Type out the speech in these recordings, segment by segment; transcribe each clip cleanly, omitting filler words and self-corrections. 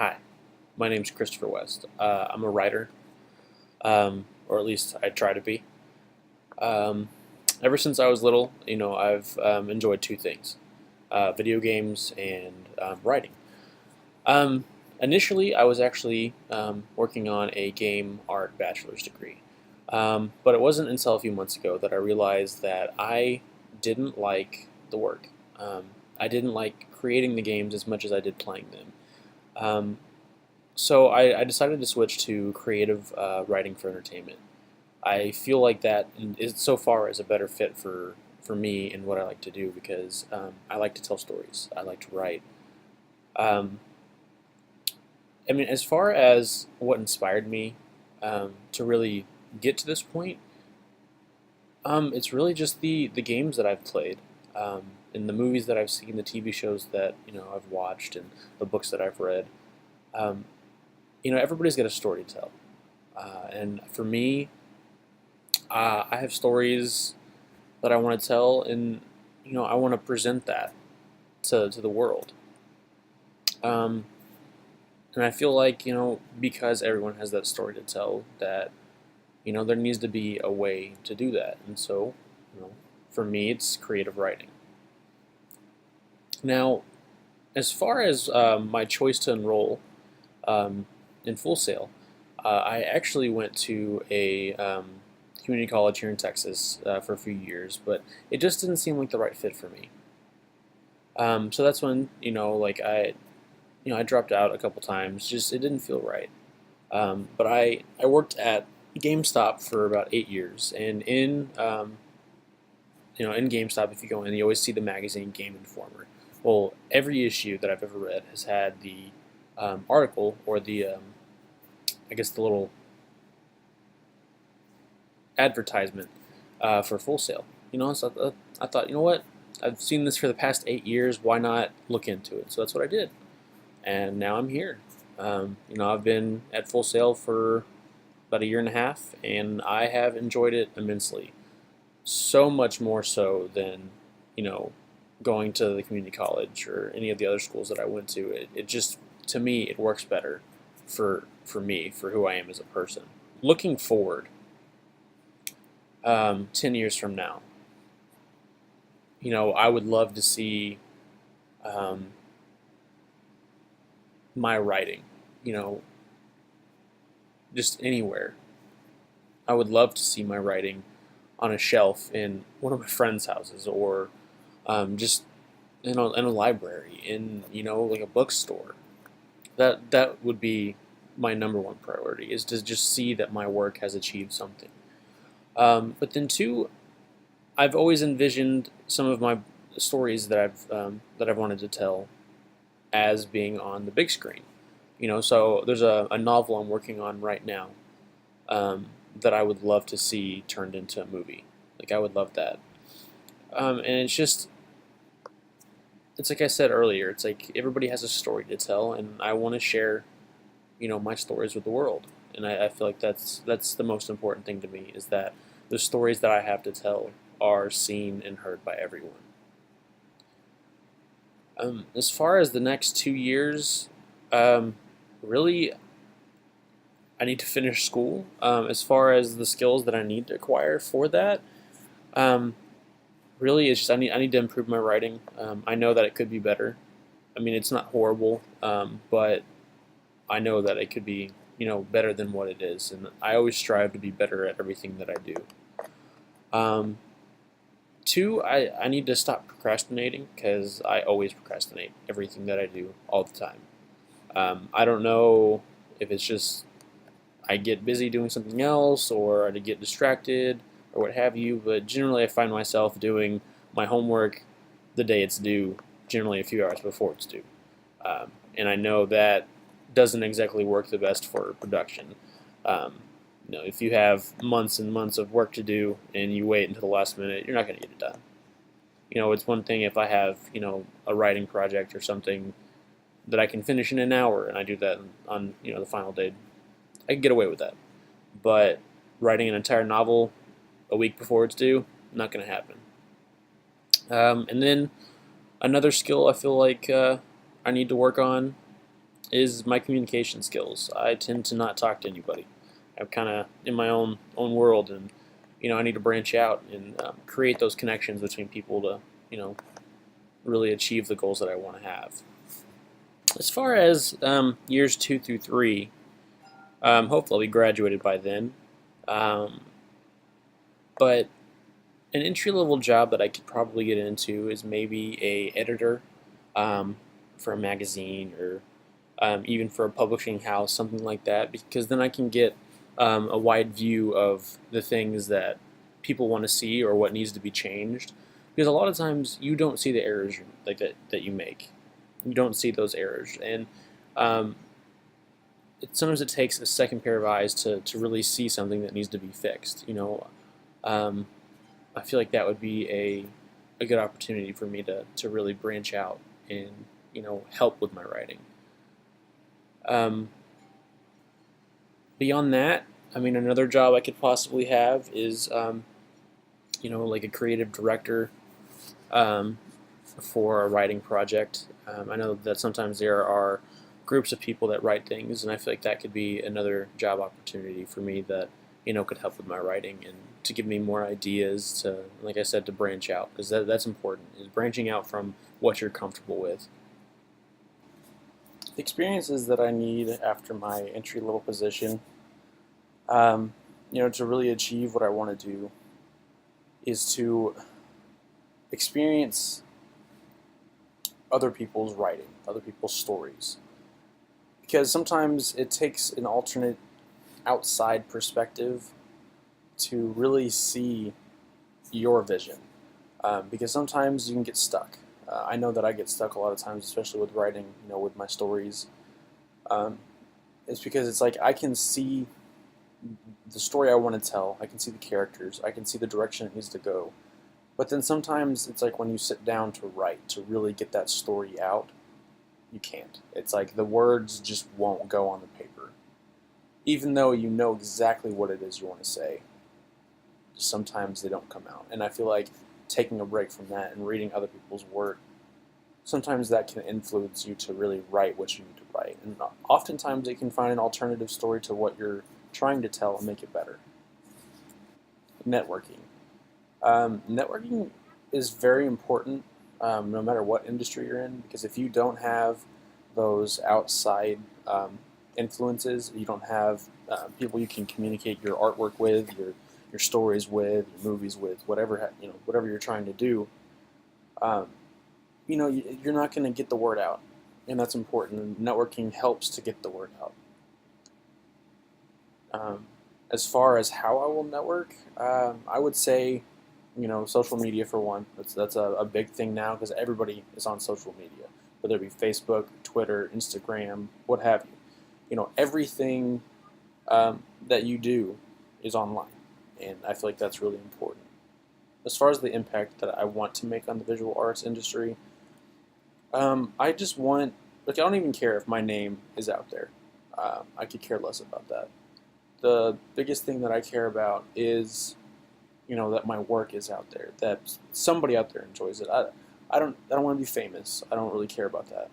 Hi, my name's Christopher West. I'm a writer, or at least I try to be. Um, Ever since I was little, I've enjoyed two things: video games and writing. Um, Initially, I was actually working on a game art bachelor's degree, but it wasn't until a few months ago that I realized that I didn't like the work. Um, I didn't like creating the games as much as I did playing them. So I decided to switch to creative writing for entertainment. I feel like that is so far is a better fit for me and what I like to do because I like to tell stories. I like to write. Um, I mean, as far as what inspired me to really get to this point, it's really just the games that I've played, and the movies that I've seen, the TV shows that I've watched, and the books that I've read. Um, Everybody's got a story to tell. And for me, I have stories that I want to tell, and I want to present that to the world. Um, and I feel like because everyone has that story to tell, that there needs to be a way to do that. And so, you know, for me, it's creative writing. Now, as far as my choice to enroll um, in Full Sail, I actually went to a community college here in Texas for a few years, but it just didn't seem like the right fit for me. So that's when like I dropped out a couple times. Just it didn't feel right. But I worked at GameStop for about 8 years, and in GameStop, if you go in, you always see the magazine Game Informer. Well, every issue that I've ever read has had the article or the I guess the little advertisement for Full Sail. So I thought, what? I've seen this for the past 8 years. Why not look into it? So that's what I did, and now I'm here. I've been at Full Sail for about a year and a half, and I have enjoyed it immensely. So much more so than you know going to the community college or any of the other schools that I went to. It just to me it works better for me for who I am as a person. Looking forward, 10 years from now, I would love to see um, my writing, you know, just anywhere. I would love to see my writing on a shelf in one of my friends' houses or just in a library, in like a bookstore. That would be my number one priority is to just see that my work has achieved something. But then two, I've always envisioned some of my stories that I've wanted to tell as being on the big screen. So there's a novel I'm working on right now um, that I would love to see turned into a movie. Like I would love that. And it's like I said earlier. It's like everybody has a story to tell, and I want to share my stories with the world. And I feel like that's the most important thing to me is that the stories that I have to tell are seen and heard by everyone. As far as the next 2 years, um, really, I need to finish school. As far as the skills that I need to acquire for that, um, really, it's just I need to improve my writing. I know that it could be better. I mean, it's not horrible, but I know that it could be better than what it is, and I always strive to be better at everything that I do. Um, Two, I need to stop procrastinating because I always procrastinate everything that I do all the time. I don't know if it's just I get busy doing something else or I get distracted or what have you, but generally I find myself doing my homework the day it's due, generally a few hours before it's due. And I know that doesn't exactly work the best for production. Um, if you have months and months of work to do and you wait until the last minute, you're not going to get it done. It's one thing if I have, a writing project or something that I can finish in an hour and I do that on, the final day, I can get away with that. But writing an entire novel a week before it's due, not going to happen. And then another skill I feel like I need to work on is my communication skills. I tend to not talk to anybody. I'm kind of in my own world, and I need to branch out and create those connections between people to really achieve the goals that I want to have. As far as years 2 through 3, hopefully I'll be graduated by then. Um, but an entry level job that I could probably get into is maybe a editor um, for a magazine, or even for a publishing house, something like that, because then I can get a wide view of the things that people want to see or what needs to be changed. Because a lot of times you don't see the errors like that you make. You don't see those errors, and um, sometimes it takes a second pair of eyes to really see something that needs to be fixed. Um, I feel like that would be a good opportunity for me to really branch out and help with my writing. Um, Beyond that, I mean, another job I could possibly have is like a creative director um, for a writing project. I know that sometimes there are groups of people that write things, and I feel like that could be another job opportunity for me that could help with my writing and to give me more ideas to, like I said, to branch out, because that's important, is branching out from what you're comfortable with. The experiences that I need after my entry level position, to really achieve what I want to do, is to experience other people's writing, other people's stories. Because sometimes it takes an alternate outside perspective to really see your vision. Because sometimes you can get stuck. I know that I get stuck a lot of times, especially with writing, with my stories. Um, it's because it's like I can see the story I want to tell. I can see the characters. I can see the direction it needs to go. But then sometimes it's like when you sit down to write, to really get that story out, you can't. It's like the words just won't go on the paper. Even though you know exactly what it is you want to say, sometimes they don't come out. And I feel like taking a break from that and reading other people's work, sometimes that can influence you to really write what you need to write. And oftentimes it can find an alternative story to what you're trying to tell and make it better. Networking. Networking is very important, no matter what industry you're in, because if you don't have those outside influences, you don't have people you can communicate your artwork with, your stories with, your movies with, whatever you're trying to do, um, you're not going to get the word out, and that's important. And networking helps to get the word out. As far as how I will network, I would say, social media for one. That's a big thing now because everybody is on social media, whether it be Facebook, Twitter, Instagram, what have you. Everything that you do is online, and I feel like that's really important. As far as the impact that I want to make on the visual arts industry, I just want, I don't even care if my name is out there. I could care less about that. The biggest thing that I care about is, that my work is out there, that somebody out there enjoys it. I don't want to be famous. I don't really care about that.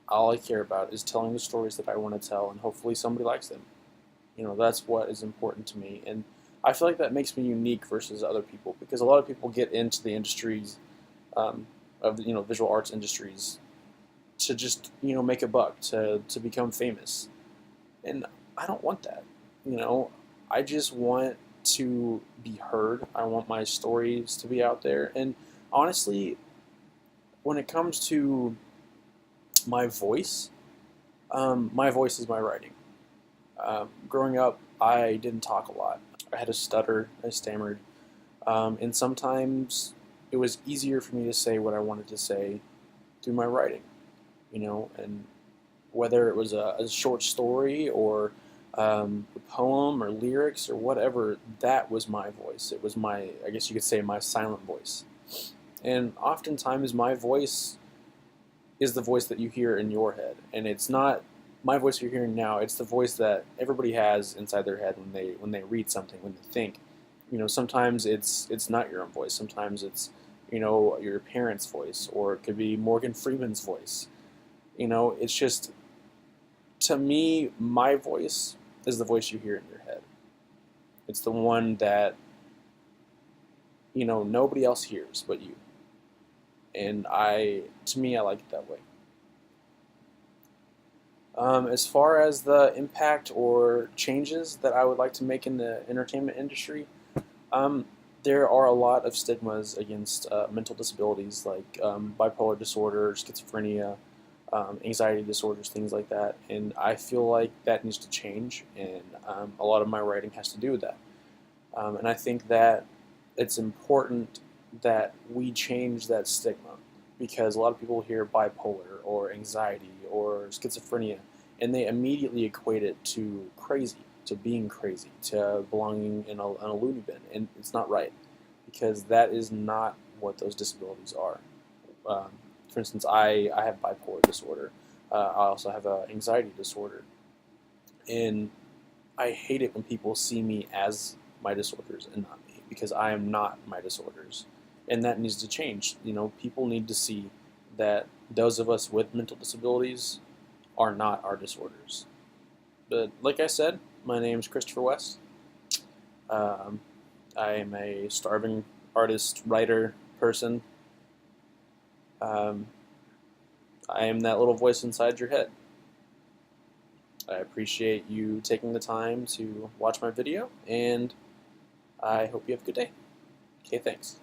All I care about is telling the stories that I want to tell, and hopefully somebody likes them. That's what is important to me, and I feel like that makes me unique versus other people, because a lot of people get into the industries of the visual arts industries to just make a buck, to become famous, and I don't want that. I just want to be heard. I want my stories to be out there, and honestly, when it comes to my voice is my writing. Growing up, I didn't talk a lot. I had a stutter. I stammered. And sometimes it was easier for me to say what I wanted to say through my writing, and whether it was a short story or a poem or lyrics or whatever, that was my voice. It was my, I guess you could say, my silent voice. And oftentimes my voice is the voice that you hear in your head, and it's not my voice you're hearing now. It's the voice that everybody has inside their head when they read something, when they think. Sometimes it's not your own voice. Sometimes it's your parents' voice, or it could be Morgan Freeman's voice. It's just To me, my voice is the voice you hear in your head. It's the one that, nobody else hears but you. And to me, I like it that way. As far as the impact or changes that I would like to make in the entertainment industry, um, there are a lot of stigmas against mental disabilities like bipolar disorder, schizophrenia, anxiety disorders, things like that. And I feel like that needs to change, and a lot of my writing has to do with that. And I think that it's important that we change that stigma because a lot of people hear bipolar or anxiety or schizophrenia and they immediately equate it to crazy, to being crazy, to belonging in a loony bin. And it's not right because that is not what those disabilities are. Um, for instance, I have bipolar disorder. I also have an anxiety disorder. And I hate it when people see me as my disorders and not me because I am not my disorders. And that needs to change. People need to see that those of us with mental disabilities are not our disorders. But like I said, my name is Christopher West. Um, I am a starving artist, writer, person. Um, I am that little voice inside your head. I appreciate you taking the time to watch my video, and I hope you have a good day. Okay, thanks.